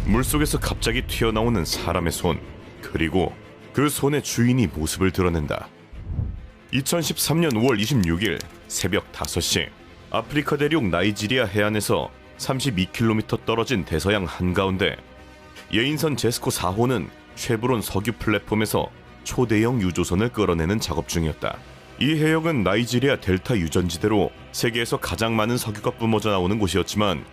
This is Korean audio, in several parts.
물속에서 갑자기 튀어나오는 사람의 손, 그리고 그 손의 주인이 모습을 드러낸다. 2013년 5월 26일 새벽 5시 아프리카 대륙 나이지리아 해안에서 32km 떨어진 대서양 한가운데 예인선 제스코 4호는 쉐브론 석유 플랫폼에서 초대형 유조선을 끌어내는 작업 중이었다. 이 해역은 나이지리아 델타 유전지대로 세계에서 가장 많은 석유가 뿜어져 나오는 곳이었지만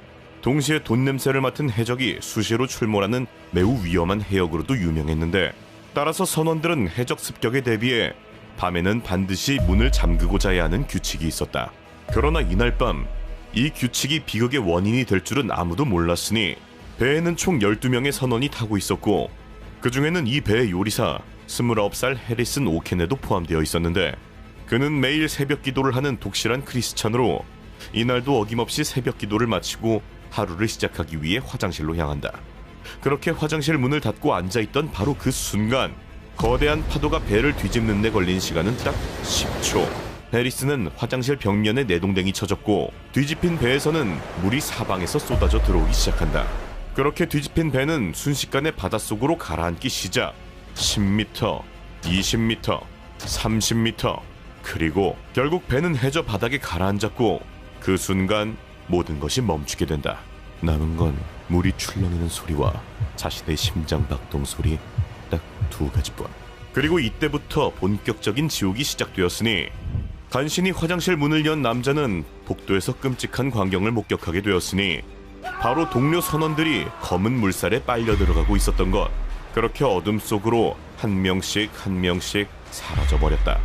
동시에 돈 냄새를 맡은 해적이 수시로 출몰하는 매우 위험한 해역으로도 유명했는데, 따라서 선원들은 해적 습격에 대비해 밤에는 반드시 문을 잠그고 자야 하는 규칙이 있었다. 그러나 이날 밤 이 규칙이 비극의 원인이 될 줄은 아무도 몰랐으니 배에는 총 12명의 선원이 타고 있었고, 그 중에는 이 배의 요리사 29살 해리슨 오켄에도 포함되어 있었는데, 그는 매일 새벽 기도를 하는 독실한 크리스찬으로 이날도 어김없이 새벽 기도를 마치고 하루를 시작하기 위해 화장실로 향한다. 그렇게 화장실 문을 닫고 앉아있던 바로 그 순간 거대한 파도가 배를 뒤집는 데 걸린 시간은 딱 10초. 해리스는 화장실 벽면에 내동댕이 쳐졌고 뒤집힌 배에서는 물이 사방에서 쏟아져 들어오기 시작한다. 그렇게 뒤집힌 배는 순식간에 바닷속으로 가라앉기 시작. 10m, 20m, 30m, 그리고 결국 배는 해저 바닥에 가라앉았고 그 순간 모든 것이 멈추게 된다. 남은 건 물이 출렁이는 소리와 자신의 심장 박동 소리, 딱 두 가지뿐. 그리고 이때부터 본격적인 지옥이 시작되었으니 간신히 화장실 문을 연 남자는 복도에서 끔찍한 광경을 목격하게 되었으니 바로 동료 선원들이 검은 물살에 빨려 들어가고 있었던 것. 그렇게 어둠 속으로 한 명씩 한 명씩 사라져버렸다.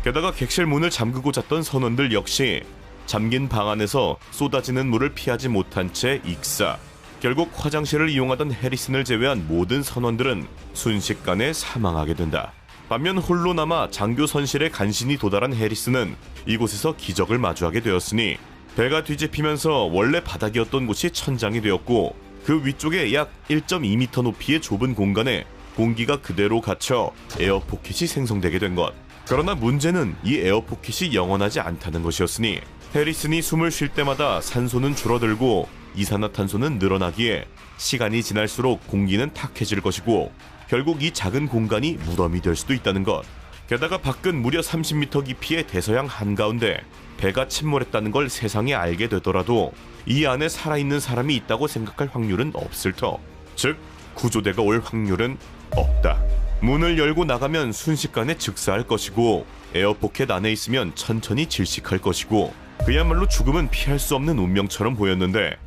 게다가 객실 문을 잠그고 잤던 선원들 역시 잠긴 방 안에서 쏟아지는 물을 피하지 못한 채 익사. 결국 화장실을 이용하던 해리슨을 제외한 모든 선원들은 순식간에 사망하게 된다. 반면 홀로 남아 장교 선실에 간신히 도달한 해리슨은 이곳에서 기적을 마주하게 되었으니 배가 뒤집히면서 원래 바닥이었던 곳이 천장이 되었고 그 위쪽에 약 1.2m 높이의 좁은 공간에 공기가 그대로 갇혀 에어포켓이 생성되게 된 것. 그러나 문제는 이 에어포켓이 영원하지 않다는 것이었으니 해리슨이 숨을 쉴 때마다 산소는 줄어들고 이산화탄소는 늘어나기에 시간이 지날수록 공기는 탁해질 것이고 결국 이 작은 공간이 무덤이 될 수도 있다는 것. 게다가 밖은 무려 30m 깊이의 대서양 한가운데 배가 침몰했다는 걸 세상에 알게 되더라도 이 안에 살아있는 사람이 있다고 생각할 확률은 없을 터. 즉 구조대가 올 확률은 없다. 문을 열고 나가면 순식간에 즉사할 것이고 에어포켓 안에 있으면 천천히 질식할 것이고 그야말로 죽음은 피할 수 없는 운명처럼 보였는데,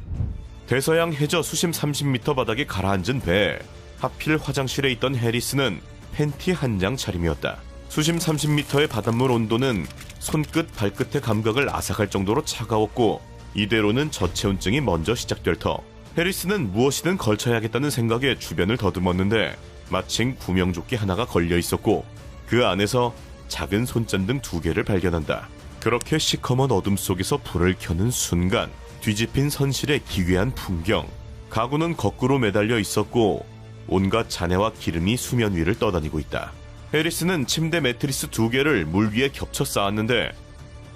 대서양 해저 수심 30m 바닥에 가라앉은 배, 하필 화장실에 있던 해리스는 팬티 한 장 차림이었다. 수심 30m의 바닷물 온도는 손끝 발끝의 감각을 앗아갈 정도로 차가웠고 이대로는 저체온증이 먼저 시작될 터 해리스는 무엇이든 걸쳐야겠다는 생각에 주변을 더듬었는데 마침 구명조끼 하나가 걸려 있었고 그 안에서 작은 손전등 2개를 발견한다. 그렇게 시커먼 어둠 속에서 불을 켜는 순간 뒤집힌 선실의 기괴한 풍경. 가구는 거꾸로 매달려 있었고 온갖 잔해와 기름이 수면 위를 떠다니고 있다. 해리스는 침대 매트리스 2개를 물 위에 겹쳐 쌓았는데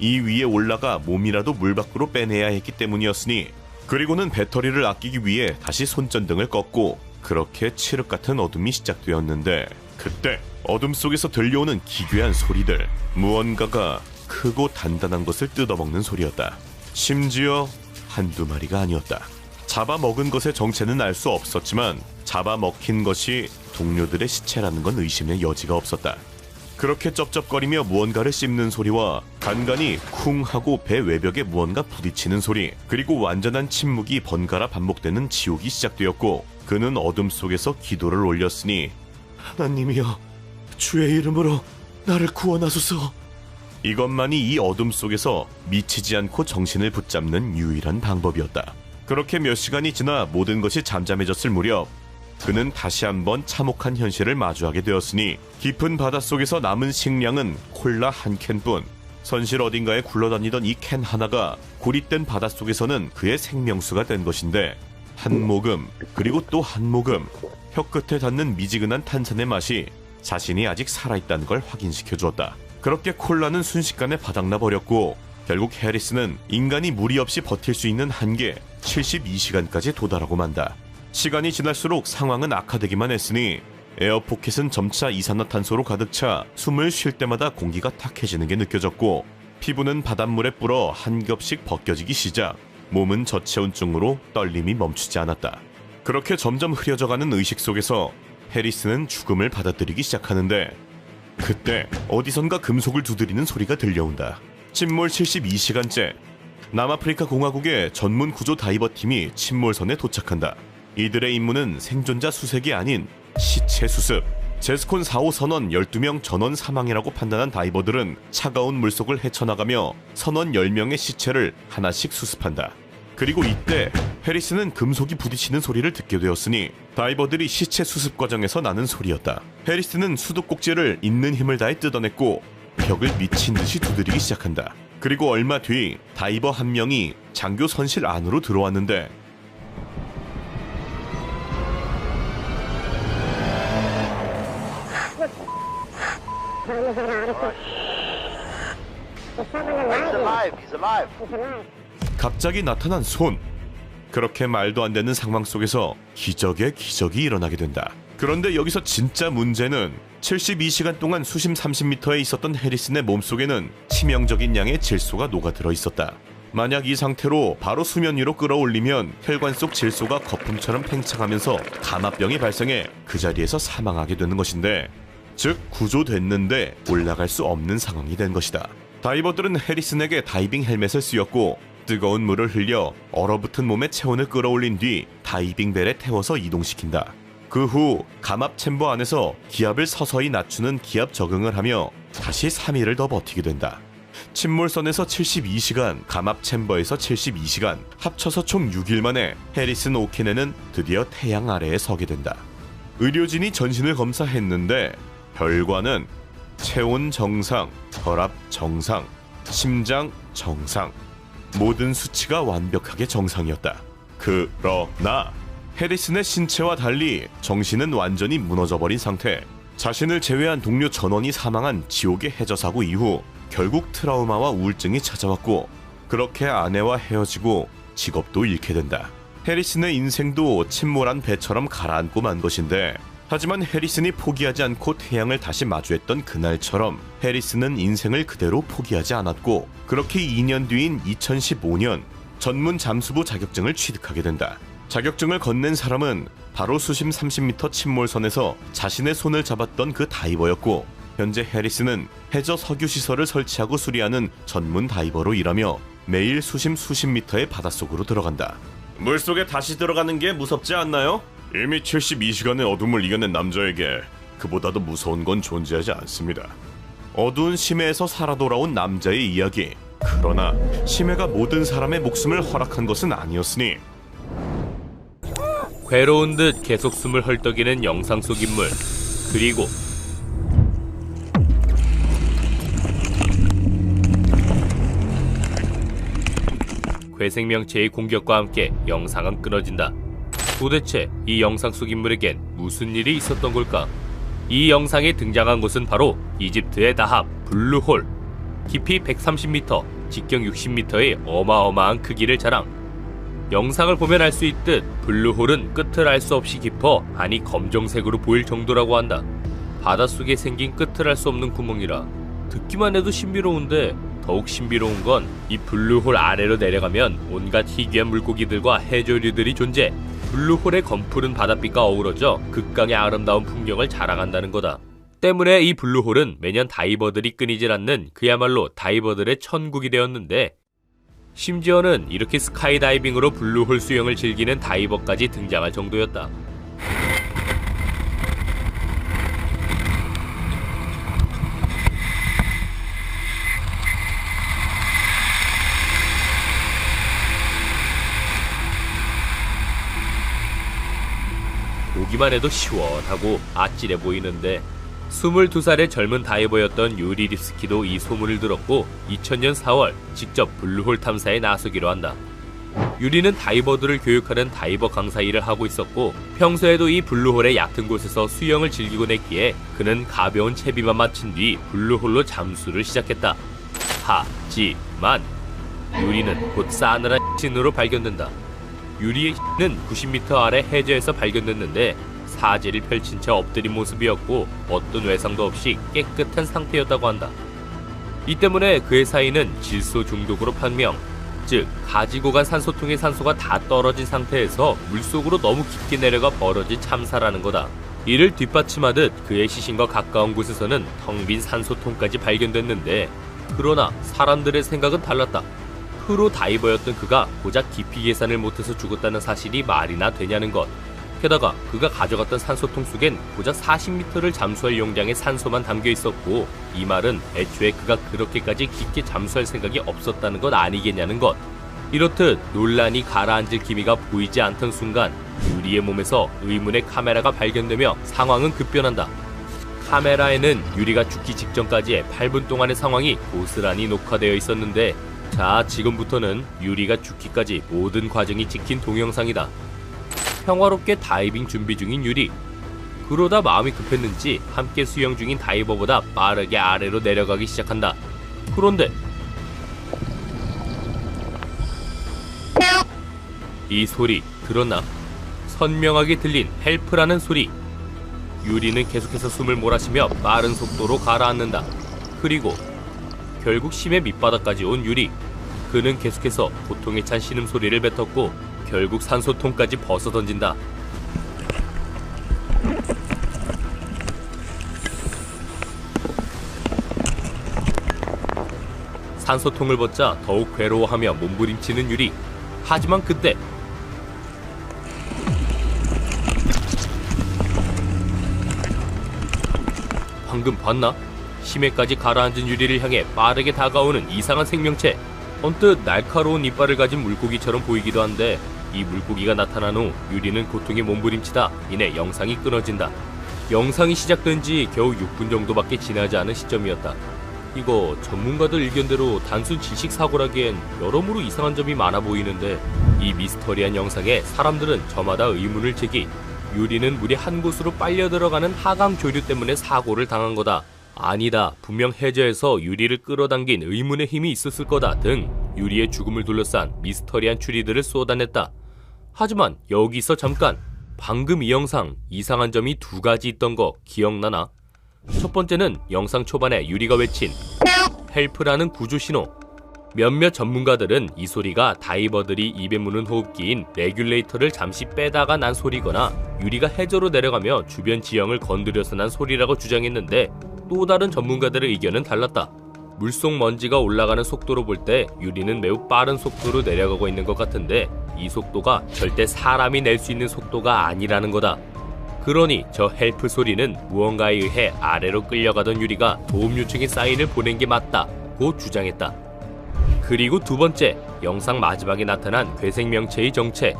이 위에 올라가 몸이라도 물 밖으로 빼내야 했기 때문이었으니, 그리고는 배터리를 아끼기 위해 다시 손전등을 껐고 그렇게 칠흑 같은 어둠이 시작되었는데, 그때 어둠 속에서 들려오는 기괴한 소리들, 무언가가 크고 단단한 것을 뜯어먹는 소리였다. 심지어 한두 마리가 아니었다. 잡아먹은 것의 정체는 알 수 없었지만 잡아먹힌 것이 동료들의 시체라는 건 의심의 여지가 없었다. 그렇게 쩝쩝거리며 무언가를 씹는 소리와 간간히 쿵 하고 배 외벽에 무언가 부딪히는 소리, 그리고 완전한 침묵이 번갈아 반복되는 지옥이 시작되었고 그는 어둠 속에서 기도를 올렸으니, 하나님이여, 주의 이름으로 나를 구원하소서. 이것만이 이 어둠 속에서 미치지 않고 정신을 붙잡는 유일한 방법이었다. 그렇게 몇 시간이 지나 모든 것이 잠잠해졌을 무렵 그는 다시 한번 참혹한 현실을 마주하게 되었으니, 깊은 바닷속에서 남은 식량은 콜라 한 캔뿐. 선실 어딘가에 굴러다니던 이 캔 하나가 고립된 바닷속에서는 그의 생명수가 된 것인데, 한 모금 그리고 또 한 모금 혀끝에 닿는 미지근한 탄산의 맛이 자신이 아직 살아있다는 걸 확인시켜 주었다. 그렇게 콜라는 순식간에 바닥나 버렸고 결국 해리스는 인간이 무리 없이 버틸 수 있는 한계 72시간까지 도달하고 만다. 시간이 지날수록 상황은 악화되기만 했으니 에어포켓은 점차 이산화탄소로 가득 차 숨을 쉴 때마다 공기가 탁해지는 게 느껴졌고, 피부는 바닷물에 불어 한 겹씩 벗겨지기 시작, 몸은 저체온증으로 떨림이 멈추지 않았다. 그렇게 점점 흐려져가는 의식 속에서 해리스는 죽음을 받아들이기 시작하는데, 그때 어디선가 금속을 두드리는 소리가 들려온다. 침몰 72시간째, 남아프리카 공화국의 전문 구조 다이버 팀이 침몰선에 도착한다. 이들의 임무는 생존자 수색이 아닌 시체 수습. 제스콘 4호 선원 12명 전원 사망이라고 판단한 다이버들은 차가운 물속을 헤쳐나가며 선원 10명의 시체를 하나씩 수습한다. 그리고 이때 해리스는 금속이 부딪히는 소리를 듣게 되었으니 다이버들이 시체 수습 과정에서 나는 소리였다. 해리스는 수도꼭지를 있는 힘을 다해 뜯어냈고 벽을 미친 듯이 두드리기 시작한다. 그리고 얼마 뒤 다이버 한 명이 장교 선실 안으로 들어왔는데, 갑자기 나타난 손. 그렇게 말도 안 되는 상황 속에서 기적의 기적이 일어나게 된다. 그런데 여기서 진짜 문제는 72시간 동안 수심 30m에 있었던 해리슨의 몸속에는 치명적인 양의 질소가 녹아들어 있었다. 만약 이 상태로 바로 수면 위로 끌어올리면 혈관 속 질소가 거품처럼 팽창하면서 감압병이 발생해 그 자리에서 사망하게 되는 것인데, 즉 구조됐는데 올라갈 수 없는 상황이 된 것이다. 다이버들은 해리슨에게 다이빙 헬멧을 씌웠고 뜨거운 물을 흘려 얼어붙은 몸에 체온을 끌어올린 뒤 다이빙 벨에 태워서 이동시킨다. 그 후 감압 챔버 안에서 기압을 서서히 낮추는 기압 적응을 하며 다시 3일을 더 버티게 된다. 침몰선에서 72시간, 감압 챔버에서 72시간, 합쳐서 총 6일 만에 해리슨 오케네는 드디어 태양 아래에 서게 된다. 의료진이 전신을 검사했는데 결과는 체온 정상, 혈압 정상, 심장 정상, 모든 수치가 완벽하게 정상이었다. 그러나 해리슨의 신체와 달리 정신은 완전히 무너져버린 상태. 자신을 제외한 동료 전원이 사망한 지옥의 해저 사고 이후 결국 트라우마와 우울증이 찾아왔고, 그렇게 아내와 헤어지고 직업도 잃게 된다. 해리슨의 인생도 침몰한 배처럼 가라앉고 만 것인데, 하지만 해리슨이 포기하지 않고 태양을 다시 마주했던 그날처럼 해리슨은 인생을 그대로 포기하지 않았고, 그렇게 2년 뒤인 2015년 전문 잠수부 자격증을 취득하게 된다. 자격증을 건넨 사람은 바로 수심 30m 침몰선에서 자신의 손을 잡았던 그 다이버였고, 현재 해리슨은 해저 석유시설을 설치하고 수리하는 전문 다이버로 일하며 매일 수심 수십 미터의 바닷속으로 들어간다. 물속에 다시 들어가는 게 무섭지 않나요? 이미 72시간의 어둠을 이겨낸 남자에게 그보다도 무서운 건 존재하지 않습니다. 어두운 심해에서 살아 돌아온 남자의 이야기. 그러나 심해가 모든 사람의 목숨을 허락한 것은 아니었으니, 괴로운 듯 계속 숨을 헐떡이는 영상 속 인물, 그리고 괴생명체의 공격과 함께 영상은 끊어진다. 도대체 이 영상 속 인물에겐 무슨 일이 있었던 걸까? 이 영상에 등장한 곳은 바로 이집트의 다합, 블루홀. 깊이 130m, 직경 60m의 어마어마한 크기를 자랑. 영상을 보면 알 수 있듯 블루홀은 끝을 알 수 없이 깊어, 아니 검정색으로 보일 정도라고 한다. 바닷속에 생긴 끝을 알 수 없는 구멍이라 듣기만 해도 신비로운데, 더욱 신비로운 건 이 블루홀 아래로 내려가면 온갖 희귀한 물고기들과 해조류들이 존재, 블루홀의 검푸른 바닷빛과 어우러져 극강의 아름다운 풍경을 자랑한다는 거다. 때문에 이 블루홀은 매년 다이버들이 끊이질 않는 그야말로 다이버들의 천국이 되었는데, 심지어는 이렇게 스카이다이빙으로 블루홀 수영을 즐기는 다이버까지 등장할 정도였다. 보기만 해도 시원하고 아찔해 보이는데, 22살의 젊은 다이버였던 유리 립스키도 이 소문을 들었고 2000년 4월 직접 블루홀 탐사에 나서기로 한다. 유리는 다이버들을 교육하는 다이버 강사 일을 하고 있었고, 평소에도 이 블루홀의 얕은 곳에서 수영을 즐기곤 했기에 그는 가벼운 채비만 마친 뒤 블루홀로 잠수를 시작했다. 하지만 유리는 곧 싸늘한 신으로 발견된다. 유리의 는 90m 아래 해저에서 발견됐는데 사지를 펼친 채 엎드린 모습이었고 어떤 외상도 없이 깨끗한 상태였다고 한다. 이 때문에 그의 사인은 질소 중독으로 판명, 즉 가지고 간 산소통의 산소가 다 떨어진 상태에서 물속으로 너무 깊게 내려가 벌어진 참사라는 거다. 이를 뒷받침하듯 그의 시신과 가까운 곳에서는 텅 빈 산소통까지 발견됐는데, 그러나 사람들의 생각은 달랐다. 프로 다이버였던 그가 고작 깊이 계산을 못해서 죽었다는 사실이 말이나 되냐는 것. 게다가 그가 가져갔던 산소통 속엔 고작 40m를 잠수할 용량의 산소만 담겨 있었고, 이 말은 애초에 그가 그렇게까지 깊게 잠수할 생각이 없었다는 것 아니겠냐는 것. 이렇듯 논란이 가라앉을 기미가 보이지 않던 순간 유리의 몸에서 의문의 카메라가 발견되며 상황은 급변한다. 카메라에는 유리가 죽기 직전까지의 8분 동안의 상황이 고스란히 녹화되어 있었는데, 자, 지금부터는 유리가 죽기까지 모든 과정이 찍힌 동영상이다. 평화롭게 다이빙 준비 중인 유리. 그러다 마음이 급했는지 함께 수영 중인 다이버보다 빠르게 아래로 내려가기 시작한다. 그런데 이 소리 들었나? 선명하게 들린 헬프라는 소리. 유리는 계속해서 숨을 몰아쉬며 빠른 속도로 가라앉는다. 그리고 결국 심해 밑바닥까지 온 유리. 그는 계속해서 고통에 찬 신음소리를 뱉었고 결국 산소통까지 벗어던진다. 산소통을 벗자 더욱 괴로워하며 몸부림치는 유리. 하지만 그때 방금 봤나? 심해까지 가라앉은 유리를 향해 빠르게 다가오는 이상한 생명체. 언뜻 날카로운 이빨을 가진 물고기처럼 보이기도 한데, 이 물고기가 나타난 후 유리는 고통에 몸부림치다 이내 영상이 끊어진다. 영상이 시작된 지 겨우 6분 정도밖에 지나지 않은 시점이었다. 이거 전문가들 의견대로 단순 지식사고라기엔 여러모로 이상한 점이 많아 보이는데, 이 미스터리한 영상에 사람들은 저마다 의문을 제기, 유리는 물이 한 곳으로 빨려 들어가는 하강 조류 때문에 사고를 당한 거다. 아니다, 분명 해저에서 유리를 끌어당긴 의문의 힘이 있었을 거다 등 유리의 죽음을 둘러싼 미스터리한 추리들을 쏟아냈다. 하지만 여기서 잠깐, 방금 이 영상 이상한 점이 두 가지 있던 거 기억나나? 첫 번째는 영상 초반에 유리가 외친 헬프라는 구조 신호. 몇몇 전문가들은 이 소리가 다이버들이 입에 무는 호흡기인 레귤레이터를 잠시 빼다가 난 소리거나 유리가 해저로 내려가며 주변 지형을 건드려서 난 소리라고 주장했는데, 또 다른 전문가들의 의견은 달랐다. 물속 먼지가 올라가는 속도로 볼 때 유리는 매우 빠른 속도로 내려가고 있는 것 같은데, 이 속도가 절대 사람이 낼 수 있는 속도가 아니라는 거다. 그러니 저 헬프 소리는 무언가에 의해 아래로 끌려가던 유리가 도움 요청의 사인을 보낸 게 맞다고 주장했다. 그리고 두 번째, 영상 마지막에 나타난 괴생명체의 정체.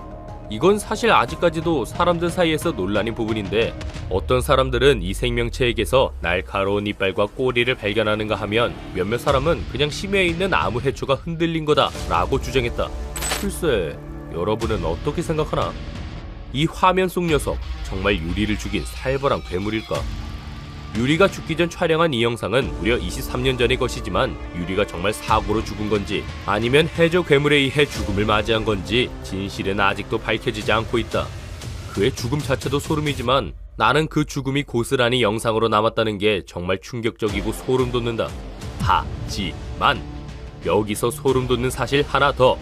이건 사실 아직까지도 사람들 사이에서 논란인 부분인데, 어떤 사람들은 이 생명체에게서 날카로운 이빨과 꼬리를 발견하는가 하면, 몇몇 사람은 그냥 심해에 있는 아무 해초가 흔들린 거다 라고 주장했다. 글쎄, 여러분은 어떻게 생각하나? 이 화면 속 녀석 정말 유리를 죽인 살벌한 괴물일까? 유리가 죽기 전 촬영한 이 영상은 무려 23년 전의 것이지만, 유리가 정말 사고로 죽은 건지 아니면 해저 괴물에 의해 죽음을 맞이한 건지 진실은 아직도 밝혀지지 않고 있다. 그의 죽음 자체도 소름이지만 나는 그 죽음이 고스란히 영상으로 남았다는 게 정말 충격적이고 소름 돋는다. 하지만 여기서 소름 돋는 사실 하나 더.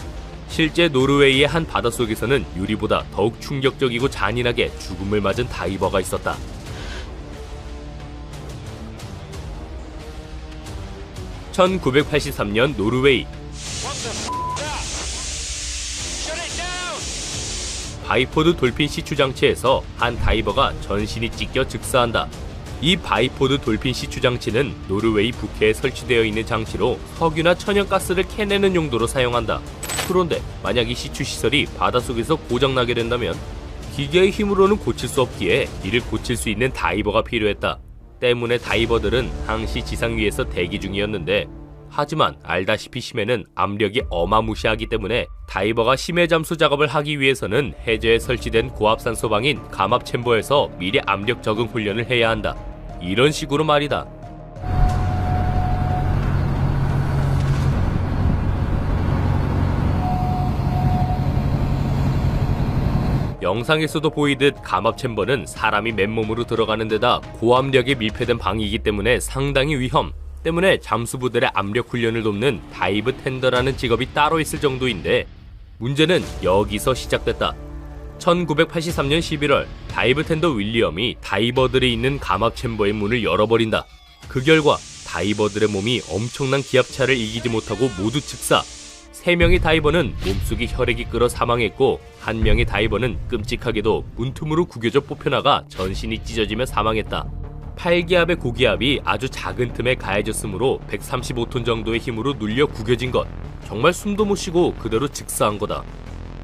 실제 노르웨이의 한 바닷속에서는 유리보다 더욱 충격적이고 잔인하게 죽음을 맞은 다이버가 있었다. 1983년 노르웨이. 바이포드 돌핀 시추 장치에서 한 다이버가 전신이 찢겨 즉사한다. 이 바이포드 돌핀 시추 장치는 노르웨이 북해에 설치되어 있는 장치로 석유나 천연가스를 캐내는 용도로 사용한다. 그런데 만약 이 시추 시설이 바닷속에서 고장나게 된다면 기계의 힘으로는 고칠 수 없기에 이를 고칠 수 있는 다이버가 필요했다. 때문에 다이버들은 항시 지상 위에서 대기 중이었는데, 하지만 알다시피 심해는 압력이 어마무시하기 때문에 다이버가 심해 잠수 작업을 하기 위해서는 해저에 설치된 고압산소방인 감압 챔버에서 미리 압력 적응 훈련을 해야 한다. 이런 식으로 말이다. 영상에서도 보이듯 감압 챔버는 사람이 맨몸으로 들어가는 데다 고압력에 밀폐된 방이기 때문에 상당히 위험 때문에 잠수부들의 압력 훈련을 돕는 다이브 텐더라는 직업이 따로 있을 정도인데 문제는 여기서 시작됐다. 1983년 11월 다이브 텐더 윌리엄이 다이버들이 있는 감압 챔버의 문을 열어버린다. 그 결과 다이버들의 몸이 엄청난 기압차를 이기지 못하고 모두 즉사. 3명의 다이버는 몸속에 혈액이 끓어 사망했고 1명의 다이버는 끔찍하게도 문틈으로 구겨져 뽑혀나가 전신이 찢어지며 사망했다. 8기압의 고기압이 아주 작은 틈에 가해졌으므로 135톤 정도의 힘으로 눌려 구겨진 것. 정말 숨도 못 쉬고 그대로 즉사한 거다.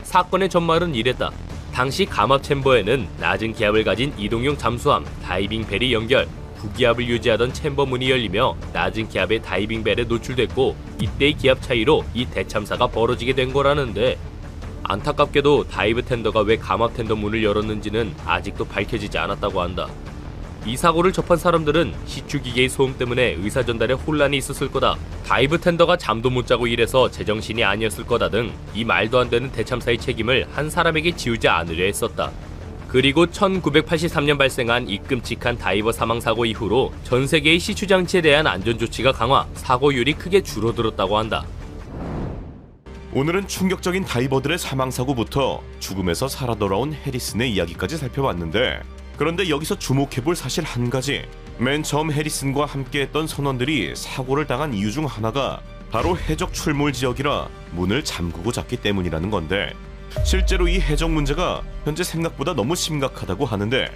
사건의 전말은 이랬다. 당시 감압 챔버에는 낮은 기압을 가진 이동용 잠수함 다이빙 벨이 연결, 고기압을 유지하던 챔버 문이 열리며 낮은 기압의 다이빙 벨에 노출됐고 이때의 기압 차이로 이 대참사가 벌어지게 된 거라는데 안타깝게도 다이브 텐더가 왜 감압 텐더 문을 열었는지는 아직도 밝혀지지 않았다고 한다. 이 사고를 접한 사람들은 시추기계의 소음 때문에 의사 전달에 혼란이 있었을 거다. 다이브 텐더가 잠도 못 자고 일해서 제정신이 아니었을 거다 등 이 말도 안 되는 대참사의 책임을 한 사람에게 지우지 않으려 했었다. 그리고 1983년 발생한 이 끔찍한 다이버 사망 사고 이후로 전 세계의 시추 장치에 대한 안전 조치가 강화, 사고율이 크게 줄어들었다고 한다. 오늘은 충격적인 다이버들의 사망 사고부터 죽음에서 살아 돌아온 해리슨의 이야기까지 살펴봤는데 그런데 여기서 주목해볼 사실 한 가지. 맨 처음 해리슨과 함께했던 선원들이 사고를 당한 이유 중 하나가 바로 해적 출몰 지역이라 문을 잠그고 잤기 때문이라는 건데 실제로 이 해적 문제가 현재 생각보다 너무 심각하다고 하는데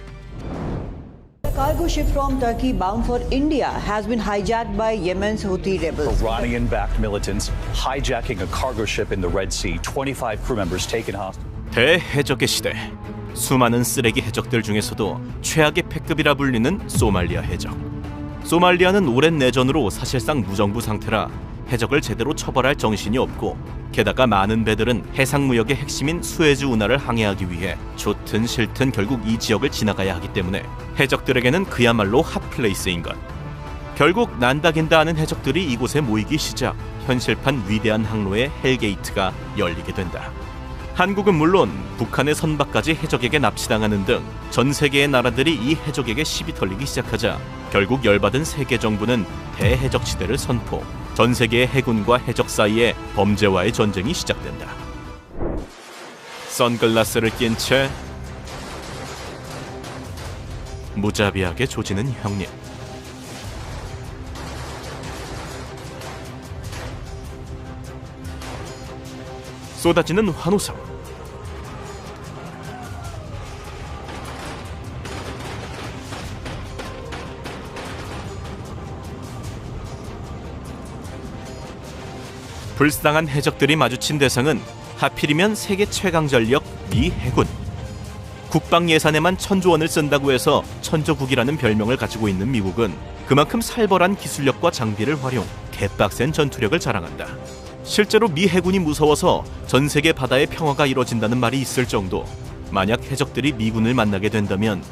A cargo ship from Turkey bound for India has been hijacked by Yemen's Houthi rebels. Iranian-backed militants hijacking a cargo ship in the Red Sea. 25 crew members taken hostage. 대해적의 시대. 수많은 쓰레기 해적들 중에서도 최악의 패급이라 불리는 소말리아 해적. 소말리아는 오랜 내전으로 사실상 무정부 상태라 해적을 제대로 처벌할 정신이 없고 게다가 많은 배들은 해상무역의 핵심인 수에즈 운하를 항해하기 위해 좋든 싫든 결국 이 지역을 지나가야 하기 때문에 해적들에게는 그야말로 핫플레이스인 것. 결국 난다긴다 하는 해적들이 이곳에 모이기 시작 현실판 위대한 항로의 헬게이트가 열리게 된다. 한국은 물론 북한의 선박까지 해적에게 납치당하는 등 전 세계의 나라들이 이 해적에게 시비 털리기 시작하자 결국 열받은 세계 정부는 대해적 시대를 선포. 전 세계의 해군과 해적 사이에 범죄와의 전쟁이 시작된다. 선글라스를 낀 채 무자비하게 조지는 형님. 쏟아지는 환호성. 불쌍한 해적들이 마주친 대상은 하필이면 세계 최강 전력 미 해군. 국방 예산에만 1,000조 원을 쓴다고 해서 천조국이라는 별명을 가지고 있는 미국은 그만큼 살벌한 기술력과 장비를 활용, 개빡센 전투력을 자랑한다. 실제로 미 해군이 무서워서 전 세계 바다의 평화가 이뤄진다는 말이 있을 정도. 만약 해적들이 미군을 만나게 된다면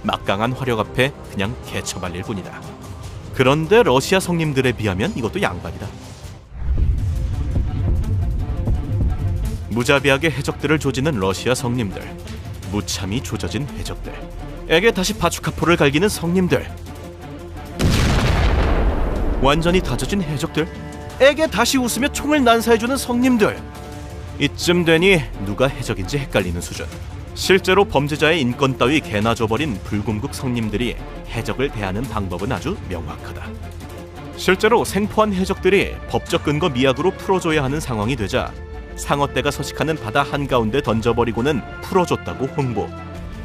막강한 화력 앞에 그냥 개처발릴 뿐이다. 그런데 러시아 성님들에 비하면 이것도 양반이다. 무자비하게 해적들을 조지는 러시아 성님들, 무참히 조져진 해적들에게 다시 바추카포를 갈기는 성님들, 완전히 다져진 해적들에게 다시 웃으며 총을 난사해주는 성님들. 이쯤 되니 누가 해적인지 헷갈리는 수준. 실제로 범죄자의 인권 따위 개나 줘버린 불금국 성님들이 해적을 대하는 방법은 아주 명확하다. 실제로 생포한 해적들이 법적 근거 미약으로 풀어줘야 하는 상황이 되자 상어떼가 서식하는 바다 한가운데 던져버리고는 풀어줬다고 홍보.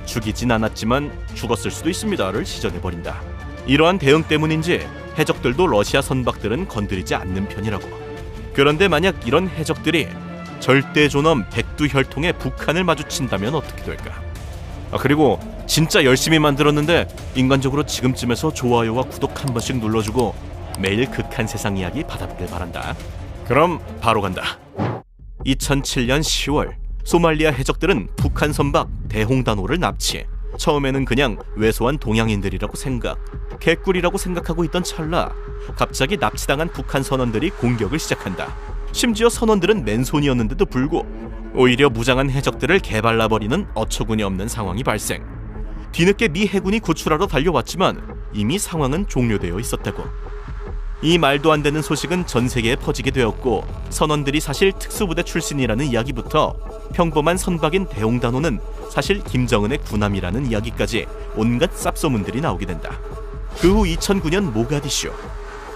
죽이진 않았지만 죽었을 수도 있습니다를 시전해버린다. 이러한 대응 때문인지 해적들도 러시아 선박들은 건드리지 않는 편이라고. 그런데 만약 이런 해적들이 절대 존엄 백두혈통의 북한을 마주친다면 어떻게 될까? 그리고 진짜 열심히 만들었는데 인간적으로 지금쯤에서 좋아요와 구독 한 번씩 눌러주고 매일 극한 세상 이야기 받아보길 바란다. 그럼 바로 간다. 2007년 10월 소말리아 해적들은 북한 선박 대홍단호를 납치. 처음에는 그냥 왜소한 동양인들이라고 생각, 개꿀이라고 생각하고 있던 찰나 갑자기 납치당한 북한 선원들이 공격을 시작한다. 심지어 선원들은 맨손이었는데도 불구 오히려 무장한 해적들을 개발라버리는 어처구니 없는 상황이 발생. 뒤늦게 미 해군이 구출하러 달려왔지만 이미 상황은 종료되어 있었다고. 이 말도 안 되는 소식은 전 세계에 퍼지게 되었고, 선원들이 사실 특수부대 출신이라는 이야기부터 평범한 선박인 대홍단호는 사실 김정은의 군함이라는 이야기까지 온갖 쌉소문들이 나오게 된다. 그 후 2009년 모가디슈,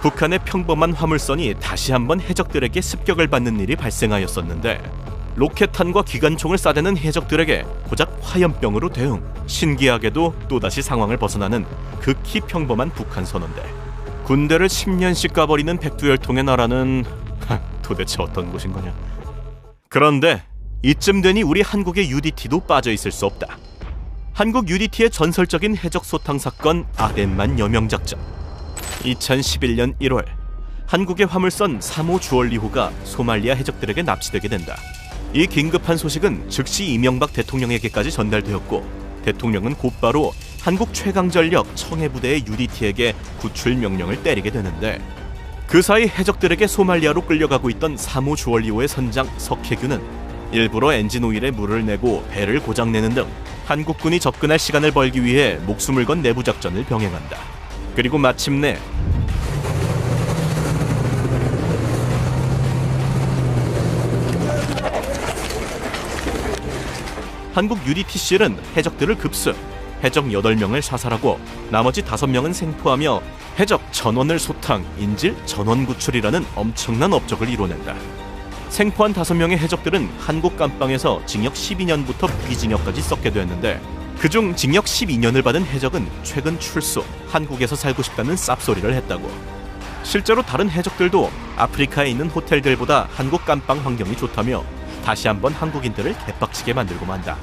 북한의 평범한 화물선이 다시 한번 해적들에게 습격을 받는 일이 발생하였었는데, 로켓탄과 기관총을 쏴대는 해적들에게 고작 화염병으로 대응. 신기하게도 또다시 상황을 벗어나는 극히 평범한 북한 선원들. 군대를 10년씩 가버리는 백두혈통의 나라는 도대체 어떤 곳인 거냐. 그런데 이쯤 되니 우리 한국의 UDT도 빠져있을 수 없다. 한국 UDT의 전설적인 해적 소탕 사건 아덴만 여명작전. 2011년 1월 한국의 화물선 3호 주얼리호가 소말리아 해적들에게 납치되게 된다. 이 긴급한 소식은 즉시 이명박 대통령에게까지 전달되었고, 대통령은 곧바로 한국 최강전력 청해부대의 UDT에게 구출 명령을 때리게 되는데, 그 사이 해적들에게 소말리아로 끌려가고 있던 3호 주얼리호의 선장 석혜규는 일부러 엔진 오일에 물을 내고 배를 고장내는 등 한국군이 접근할 시간을 벌기 위해 목숨을 건 내부작전을 병행한다. 그리고 마침내 한국 UDTCL은 해적들을 급습, 해적 8명을 사살하고 나머지 5명은 생포하며 해적 전원을 소탕, 인질 전원 구출이라는 엄청난 업적을 이뤄낸다. 생포한 5명의 해적들은 한국 감방에서 징역 12년부터 무기징역까지 썩게 되었는데, 그중 징역 12년을 받은 해적은 최근 출소, 한국에서 살고 싶다는 쌉소리를 했다고. 실제로 다른 해적들도 아프리카에 있는 호텔들보다 한국 감방 환경이 좋다며 다시 한번 한국인들을 개빡치게 만들고 만다.